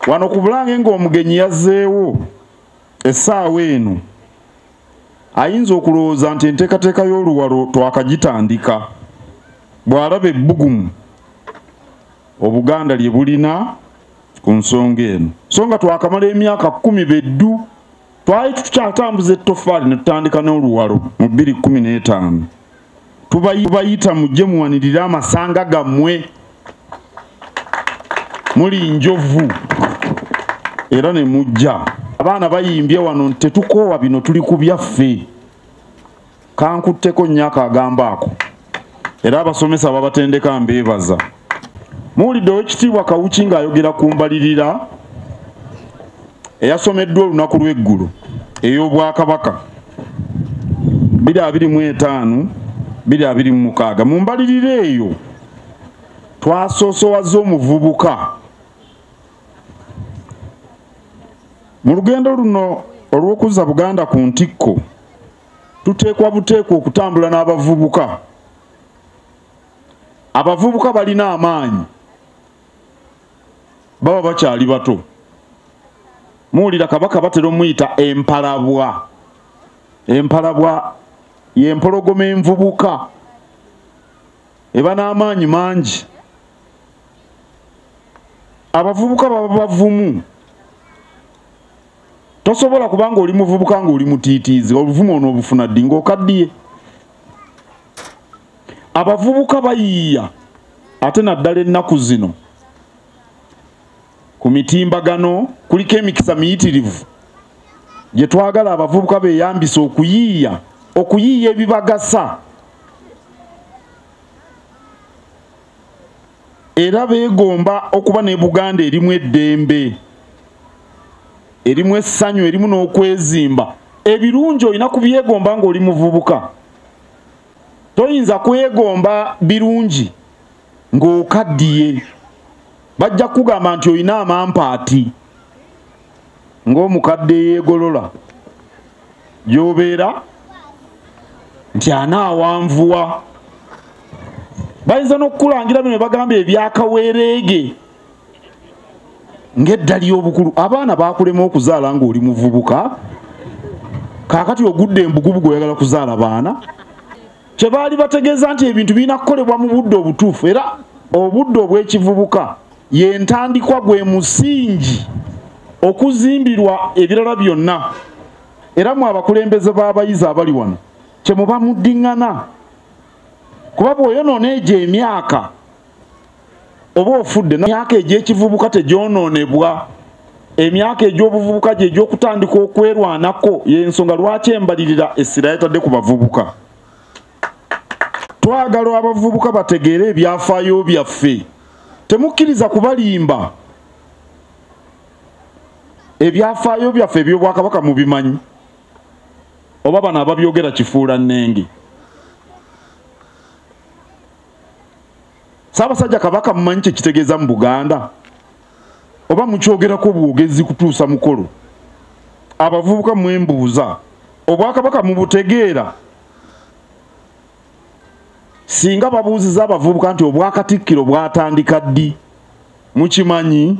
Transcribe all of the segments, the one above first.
wano ku Bulange ng'omugenyi yazzeewo essaawa eno ayinza okulowooza nti enteekateeka y'oluwalo twakagitandika bw'alaba ebbugumu Obuganda lye bulina ku nsonga eno so nga twakamala emyaka 10 beddu twali tukyatambuza ettoffaali ne tutandika n'oluwalo mu 2015 tubayita mujje muwanirire amasanga gammwe muli njovu era ne mujja abaana bayimbye wano tetukoowa bino tuli ku byaffe kankutteko nnyaka agamba ako era abasomesa babatendeka mbeebaza muwulidde Oweekitiibwa Kawuki ng'ayogera ku mbalirira eyasomeddwa olunaku lw'eggulo ey'Obwakabaka 2025-2026 mu mbalirira eyo twasoosowaza omuvubuka mu lugendo luno olw'okuzza Buganda ku ntikko tuteekwa buteekwa okutambula n'abavubuka. Abavubuka balina amaanyi baba bakyali bato. Muwulira Kabaka batera omuyita empalabwa. Empalabwa y'empologoma envubuka eba n'amaanyi mangi. Abavubuka baba bavumu. Tosobola kubanga oli muvubuka ng'oli mutiitiizi obuvumu ono obufuna ddi ng'okaddiye. Abavubuka bayiiya ate naddala ennaku zino ku mitimbagano kuliko emikisa miyitirivu gye twagala abavubuka beeyambisa okuyiiya ebibagasa era beegomba okuba ne Buganda erimu eddembe erimu essanyu erimu n'okwezimba ebirungi olina kubyegomba ng'oli muvubuka. Toyinza kwegomba birungi ng'okaddiye bajja kugamba nti olina amampaati ng'omukadde yeegolola gy'obeera nti anaawanvuwa. Bayinza n'okukulangira bino bagamba ebyakaweereege ng'edda ly'obukulu. Abaana baakulema okuzaala ng'oli muvubuka kaakati ogudde embugubugu oyagala kuzaala baana. Kye baali bategeeza nti ebintu birina kukolebwa mu budde obutuufu era obudde obw'ekivubuka y'entandikwa gwe musingi okuzimbirwa ebirala byonna. Era mu abakulembeze b'abayizi abali wano kye muba muddiŋŋana kuba bw'oyonoona egyo emyaka oba ofudde emyaka egy'ekivubuka tegyonoonebwa. Emyaka egy'obuvubuka gye egy'okutandika okwerwanako y'ensonga lwaki embalirira essira yatadde ku bavubuka. Twagala abavubuka bategeere ebyafaayo byaffe. Temukkiriza kubalimba. Ebyafaayo byaffe eby'Obwakabaka mubimanyi oba bano ababyogera kifuula nnenge. Ssaabasajja Kabaka mumanyi kye kitegeeza mu Buganda oba mukyogerako bwogezi kutuusa mukolo? Abavubuka mwembuuza Obwakabaka mubutegeera? Singa babuuziza abavubuka nti Obwakatikkiro bwatandika ddi mukimanyi?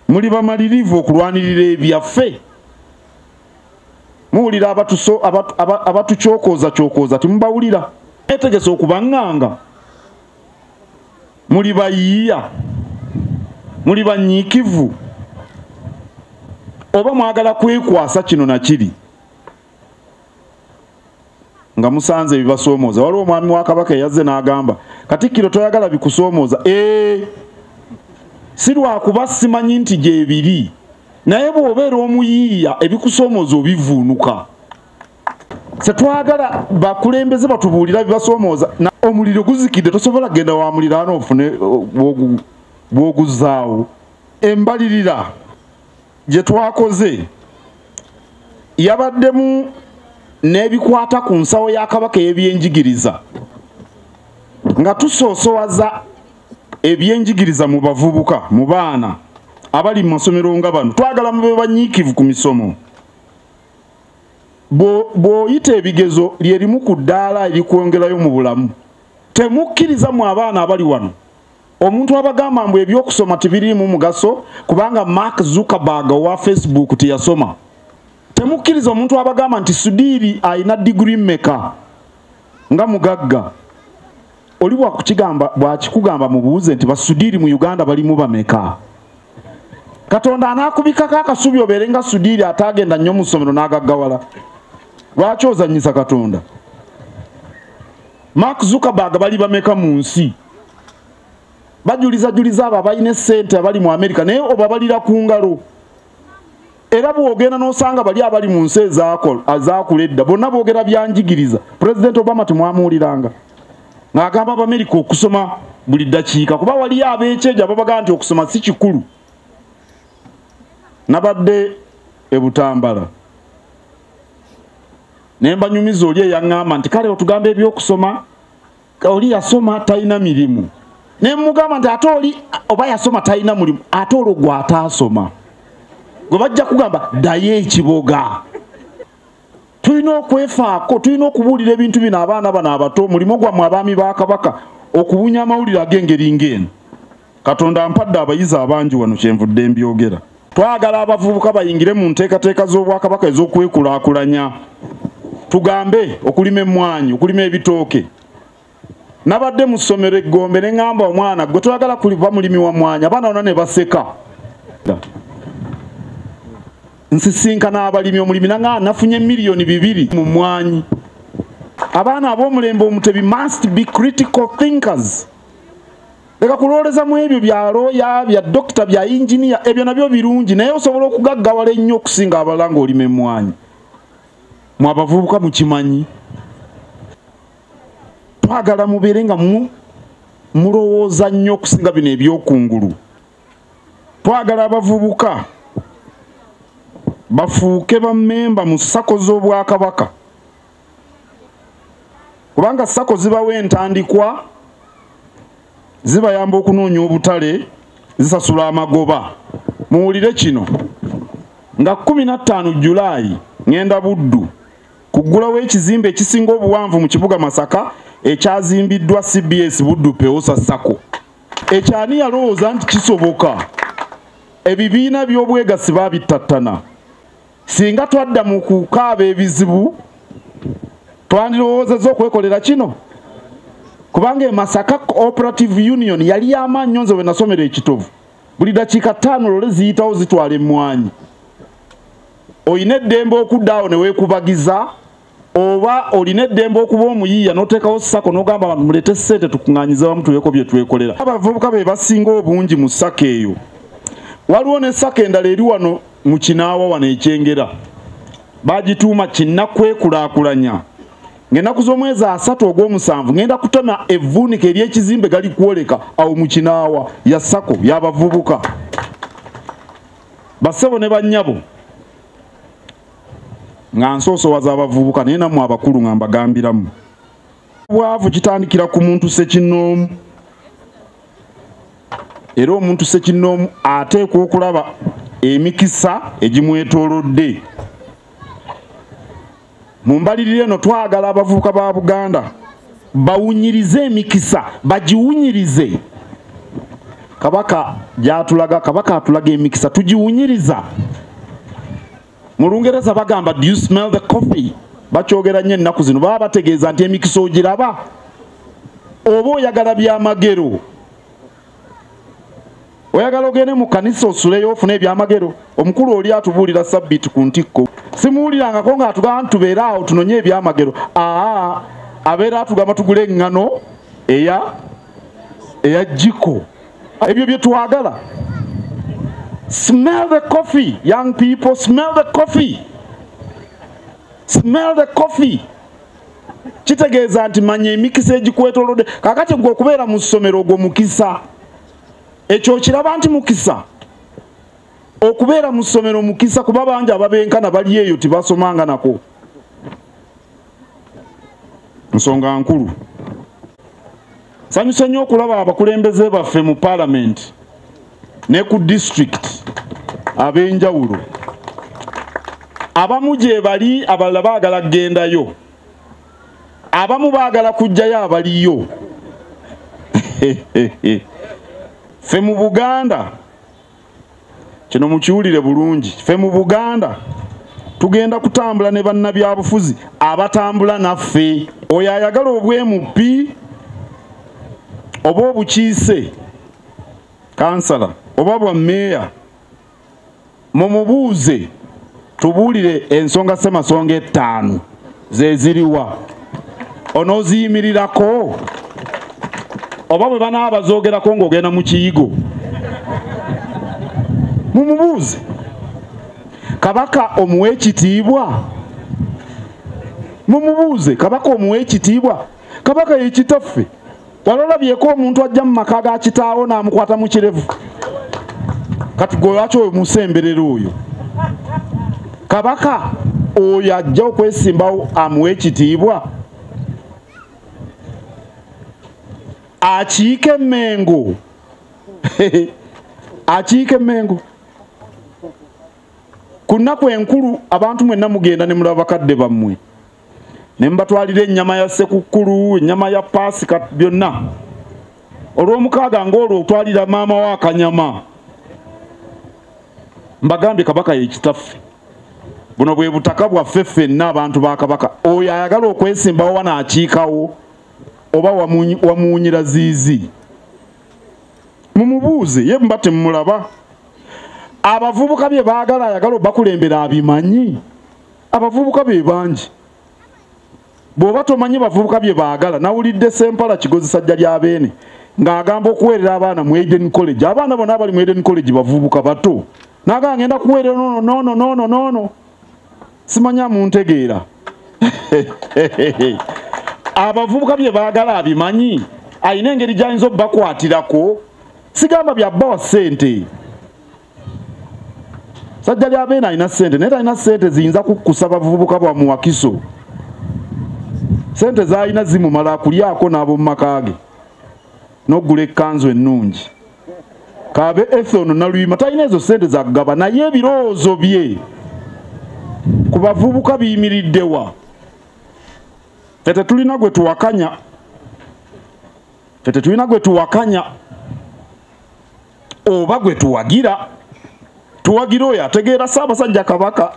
Muli bamalirivu okulwanirira ebyaffe? Muwulira abatucyokoozakyokoza timubawulira? Etegese okubaŋŋanga? Muli bayiiya? Muli banyiikivu? Oba mwagala kwekwasa kino na kiri nga musanze ebibasoomooza? Waliwo omwami wa Kabaka eyazze n'agamba Katikkiro toyagala bikusoomooza. Si lwakuba simanyi nti gyebiri naye bw'obeera omuyiiya ebikusoomooza obivuunuka. Setwagala bakulembeze batubuulira bibasoomooza. Omuliro guzikidde tosobola genda wa muliraano ofune bw'oguzzaawo. Embalirira gye twakoze yabaddemu n'ebikwata ku nsawo ya Kabaka ey'ebyenjigiriza nga tusoosowaza ebyenjigiriza mu bavubuka mu baana abali mu masomero nga bano. Twagala mube banyiikivu ku misomo. Bw'oyita ebigezo lyerimu ku ddaala erikwongerayo mu bulamu. Temukkiriza mu abaana abali wano omuntu abagamba mbu ebyokusoma tebirimu mugaso kubanga Mark Zuckerberg wa Facebook teyasoma. Temukkiriza omuntu abagamba nti Sudiri ayina degree meka nga mugagga. Oli bwakikugamba mubuuze nti basudiri mu Uganda balimu bameka. Katonda anakubikako akasubi obeere nga Sudiri atagenda nnyo mu ssomero n'agaggawala. Lwaki ozannyisa Katonda? Mark Zuckerberg bali bameka mu nsi. Bajuliza abo abalina ssente abali mu Amerika naye obabalira ku ngalo. Era bwogenda n'osanga bali abali mu nsi ezaakula edda bonna boogera byanjigiriza. President Obama temwamuwuliranga ng'agamba Abamerika okusoma buli ddakiika kuba waliyo abeekyejo ababaga nti okusoma si kikulu. Nabadde e Butambala ne mbanyumiza oli eyaŋŋamba nti kale otugamba ebyokusoma oli yasoma talina mirimu. Ne mugamba nti ate oli oba yasoma talina mulimu ate olwo gwe ataasoma gwe bajja kugamba ddayo ekiboga. Tulina okwefaako, tulina okubuulira ebintu bino abaana bano abato. Mulimo gwammwe abaami ba Kabaka okubunya amawulire ag'engeri ng'eno. Katonda ampadde abayizi abangi wano kyenvudde mbyogera. Twagala abavubuka bayingire mu nteekateeka z'Obwakabaka ez'okwekulaakulanya. Tugambe okulima emmwanyi, okulima ebitooke. Nabadde mu ssomero e Gombe ne ŋŋamba omwana gwe twagala kuba mulimi wa mmwanyi, abaana bonna ne baseka. Nsisinkana abalimi omulimi naŋŋamba nafunye miliyoni 2 mu mmwanyi. Abaana ab'omulembe Omutebi must be critical thinkers. Leka kulooleza mu ebyo bya looya, bya dokita, bya injiniya, ebyo nabyo birungi naye osobola okugaggawala ennyo okusinga abalala ng'olima emmwanyi. Mu abavubuka mukimanyi. Twagala mubeere nga mulowooza nnyo okusinga bino ebyokungulu. Twagala abavubuka bafuuke bammemba mu ssako z'Obwakabaka. Kubanga ssako zibawa entandikwa, zibayamba okunoonya obutale, zisasula amagoba. Muwulire kino nga 15 Julaayi ngenda Buddu kuggulawo ekizimbe ekisinga obuwanvu mu kibuga Masaka ekyazimbiddwa CBS Buddu Peosa Sacco. Ekyani yalowooza nti kisoboka. Ebibiina by'obwegassi baabitattana. Singa twadda mu kukaaba ebizibu twandirowoozezza okwekolera kino. Kubanga e Masaka Cooperative Union yali y'amaanyi nze bwe nasomera ekitovu. Buli dakiika 5 lole ziyitawo zitwala emmwanyi. Oyina eddembe okuddaawo ne weekubagiza oba olina eddembe okuba omuyiiya n'oteekawo ssako n'ogamba abantu mulete ssente tukuŋŋaanyize wamu tuweko bye twekolera. Abavubuka be basinga obungi mu ssako eyo. Waliwo ne ssako endala eri wano mu Kinaawa wano ekyengera. Bagituuma kinnakwekulaakulanya. Ng'ennaku z'omwezi 3 ogw'omusanvu ngenda kutema evvuunika ery'ekizimbe gali kwoleka awo mu Kinaawa ya ssako y'abavubuka. Bassebo ne bannyabo nga nsoosowaza abavubuka naye nammwe abakulu nga mbagambiramu. Obwavu kitandikira ku muntu ssekinnoomu. Era omuntu ssekinnoomu ateekwa okulaba emikisa egimwetoolodde. Mu mbalirire eno twagala abavubuka ba Buganda bawunyirize emikisa, bagiwunyirize. Kabaka atulaga emikisa tugiwunyiriza. Mu Lungereza bagamba do you smell the coffee? Bakyogera nnyo ennaku zino baba bategeeza nti emikisa ogiraba. Oba oyagala byamagero, oyagala ogende mu kanisa osuleyo ofune ebyamagero. Omukulu oli atubuulira Sabbiiti ku ntikko. Simuwulirangako ng'atugamba tubeere awo tunonye ebyamagero. Abeera atugamba tugule eŋŋano eya jiko. Ebyo bye twagala. Smell the coffee, young people. Smell the coffee. Smell the coffee. Kitegeeza nti manya emikisa egikwetoolodde. Kakati gwe okubeera mu ssomero ogwo mukisa. Ekyo kiraba nti mukisa. Okubeera mu ssomero mukisa kuba bangi ababenkana bali eyo tibasomanga nako. Nsonga nkulu. Sanyuse nnyo okulaba abakulembeze baffe mu Parliament ne ku district ab'enjawulo. Abamu gye bali, abalala baagala kugendayo. Abamu baagala kujjayo abaliyo. Ffe mu Buganda kino mukiwulire bulungi, ffe mu Buganda tugenda kutambula ne bannabyabufuzi abatambula naffe. Oyo ayagala obwemupi oba obukiise kansala oba bwa meeya mumubuuze tubuulire ensonga Ssemasonga 5 ze ziriwa onooziyimirirako oba bwe banaabazogerako ng'ogenda mu kiyigo mumubuuze. Kabaka omuwe ekitiibwa mumubuuze. Kabaka omuwe ekitiibwa. Kabaka ye kitaffe. Walolabyeko omuntu ajja mu maka ga kitaawo n'amukwata mu kirevu kati gwe lwaki oyo musemberera oyo? Kabaka oyo ajja okwesimbawo amuwe ekitiibwa akiike Mengo akiike Mengo. Ku nnaku enkulu abantu mwenna mugenda ne mulaba bakadde bammwe ne mbatwalira ennyama ya Ssekukkulu, ennyama ya Paasika, byonna. Olw'omukaaga ng'olwo otwalira maama wa akanyama. Mbagambye Kabaka ye kitaffe. Buno bwe butaka bwaffe ffenna abantu ba Kabaka. Oyo ayagala okwesimbawo wanaakiikawo oba wamuwunyira ziizi mumubuuze. Ye mba temulaba. Abavubuka bye baagala ayagala obakulembera abimanyi. Abavubuka be bangi. Bw'oba tomanyi bavubuka bye baagala, nawulidde Ssempala Kigozi Ssajja lya Beene ng'agamba okuweerera abaana mu Eden College. Abaana bonna abali mu Eden College bavubuka bato. N'agamba ngenda kuweerera nono. Simanya muntegeera. Abavubuka bye baagala abimanyi. Ayina engeri gy'ayinza obbakwatirako. Sigamba byabba wa ssente. Ssajja lya Beene alina ssente naye talina ssente ziyinza kukkusa bavubuka bwa mu Wakiso. Sente zaalina zimumala kulyako n'ab'omu maka ge n'oggula ekkanzu ennungi. Kaabe Ethon Naluyima talina ezo sente za kugaba naye ebirowoozo bye ku bavubuka biyimiriddewa. Ffe tetulina gwe tuwakanya oba gwe tuwagira. Tuwagira oyo ategeera Ssaabasajja Kabaka.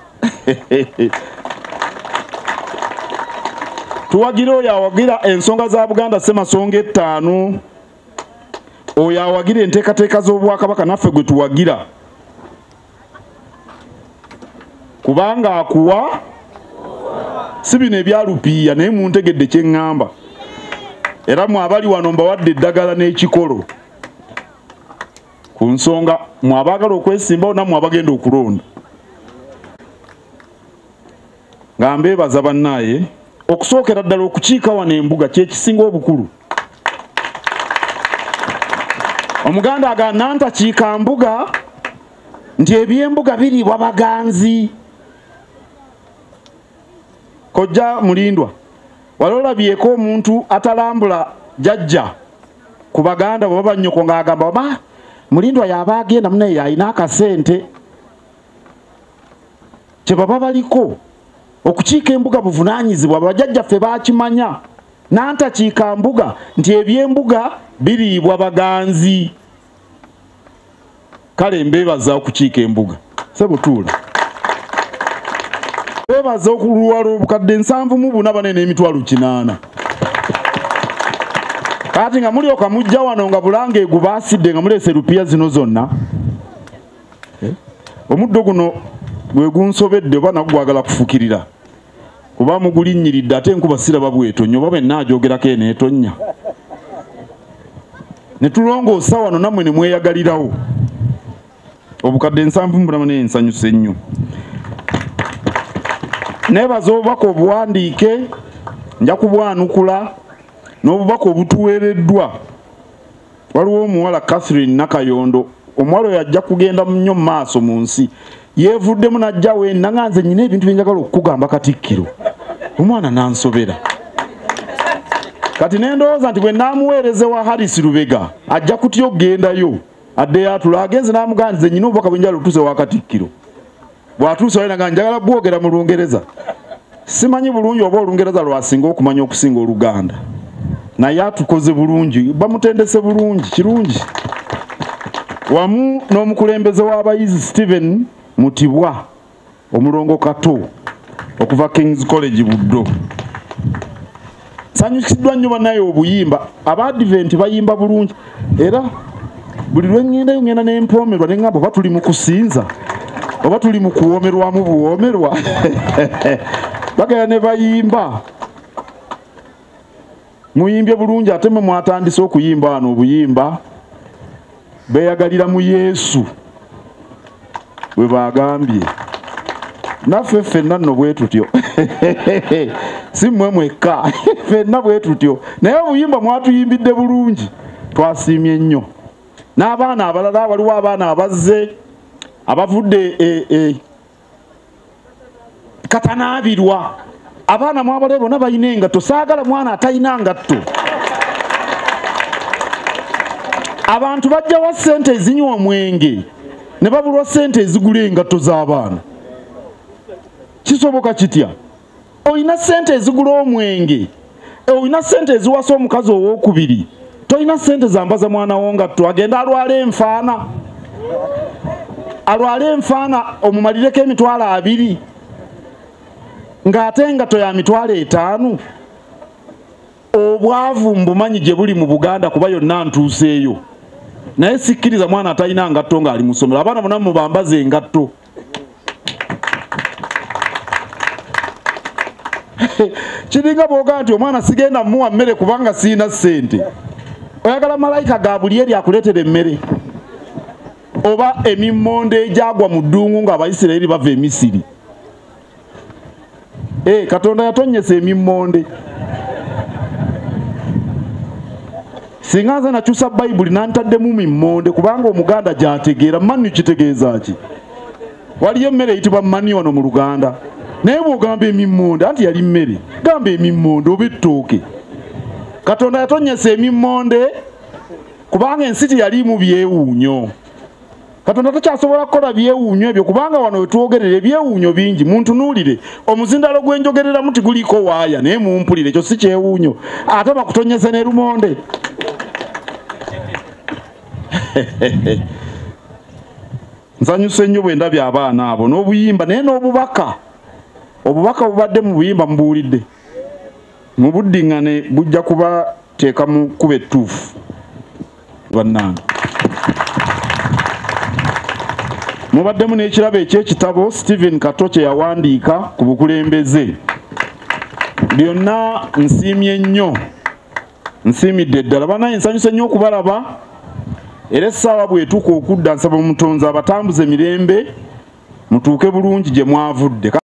Tuwagira oyo awagira ensonga za Buganda Ssemasonga 5. Oyo awagira enteekateeka z'Obwakabaka naffe gwe tuwagira. Kubanga akuwa si bino ebyalupiiya naye muntegedde kye ŋŋamba. Era mwabali wano mbawadde eddagala n'ekikolo ku nsonga mwabaagala okwesimbawo nammwe abagenda okulonda. Nga mbeebaza bannaaye okusookera ddala okukiika wano embuga kye kisinga obukulu. Omuganda agamba ntakiika mbuga nti eby'embuga biriibwa baganzi. Kojja Mulindwa wali olabyeko omuntu atalambula jjajja ku Baganda bwe baba nnyoko ng'agamba oba Mulindwa yaba agenda munaye alina akasente. Kye baba baliko okukiika embuga buvunaanyizibwa bajjajjaffe baakimanya. Nantakiika mbuga nti eby'embuga biriibwa baganzi. Kale mbeebaza okukiika embuga. Sebutuula. Mbeebaza okuluwala obukadde 7,440 n'emitwalo 8. Kati nga mulyoka mujja wano nga Bulange egubaasidde nga muleese rupiya zino zonna. Omuddo guno bwe gunsobedde oba nagwo gwagala kufukirira. Kuba mugulinnyiridde ate enkuba siraba bw'etonnya oba bwe nnaajogerako eneetonnya. Ne tulongoosa wano nammwe ne mweyagalirawo. Obukadde 7,440 nsanyuse nnyo. Neebaza obubaka obuwandiike nja kubwanukula n'obubaka obutuweereddwa. Waliwo omuwala Catherine Nakayondo. Omuwala oyo ajja kugenda nnyo mu maaso mu nsi. Yeevuddemu n'ajja wenna nga nze nnyina ebintu bye njagala okukugamba Katikkiro. Omwana n'ansobera. Kati ne ndowooza nti bwe naamuweereze wa Harris Lubega ajja kutya okugendayo. Adde yatula agenze n'amugamba nze nnyina obubaka bwe njagala otuuse wa Katikkiro. Bw'atuuse wali nga njagala bwogera mu Lungereza. Simanyi bulungi oba Olungereza lwasinga okumanya okusinga Oluganda. Naye atukoze bulungi, bamutendese bulungi, kirungi. wamu n'omukulembeze w'abayizi Steven Mutibwa omulongo Kato okuva King's College Buddo. Sanyukiddwa nnyo bannaye obuyimba Abadvent bayimba bulungi era buli lwe ngenda n'empoomerwa ne ngamba oba tuli mu kusinza oba tuli mu kuwoomerwamu buwoomerwa bagaya ne bayimba muyimbye bulungi ate mmwe mwatandise okuyimba wano obuyimba beeyagalira mu Yesu bwe bagambye naffe ffenna nno bwe tutyo si mmwe mwekka ffenna bwe tutyo naye obuyimba mwatuyimbidde bulungi twasiimye nnyo n'abaana abalala waliwo abaana abazze abavudde katanaabirwa abaana mwabale bonna balina engatto saagala mwana atalina ngatto abantu bajjawa ssente ezinywa omwenge ne babulwa ssente ezigula engatto z'abaana kisoboka kitya olina ssente ezigula omwenge olina ssente eziwasa omukazi owookubiri tolina ssente zambaza mwana wo ngatto agenda alwala enfaana omumalireko emitwalo 2 ng'ate engatto ya mitwalo 5 obwavu mbumanyi gye buli mu Buganda kuba yonna ntuuseeyo naye sikkiriza mwana atalina ngatto ng'ali mu ssomero abaana bonna mubambaze engatto kiringa bw'ogaa nti omwana sigenda muwa mmere kubanga siina ssente oyagala malayika ga buli eri akuleetera emmere oba emimmonde egyagwa mu ddungu ng'Abayisirayiri bava e Misiri Katonda yatonnyesa emimmonde singa nze nakyusa Bayibuli nantaddemu mimmonde kubanga Omuganda gy'ategeera manyu kitegeeza ki waliyo emmere eyitibwa manyu wano mu Luganda naye bw'ogamba emimmonde anti yali mmere gamba emimmonde oba ettooke Katonda yatonnyesa emimmonde kubanga ensi teyalimu byewuunyo Katonda takyasobola kukola byewuunyo ebyo kubanga wano wetwogerera ebyewuunyo bingi muntunuulire omuzindalo gwenjogereramu tiguliko waaya naye mumpulire ekyo si kyewuunyo ate bakutonnyese ne lumonde nsanyuse nnyo bwe ndabye abaana abo n'obuyimba naye n'obubaka obubaka bubadde mu buyimba mubuwulidde mu buddiŋŋane bujja kubateeka mu kkuba ettuufu bannange mubaddemu n'ekirabo eky'ekitabo Steven Kato kye yawandiika ku bukulembeze byonna nsiimye nnyo nsiimidde ddala bannaye nsanyuse nnyo okubalaba era essaawa bw'etuuka okudda nsaba Omutonzi abatambuze mirembe mutuuke bulungi gye mwavudde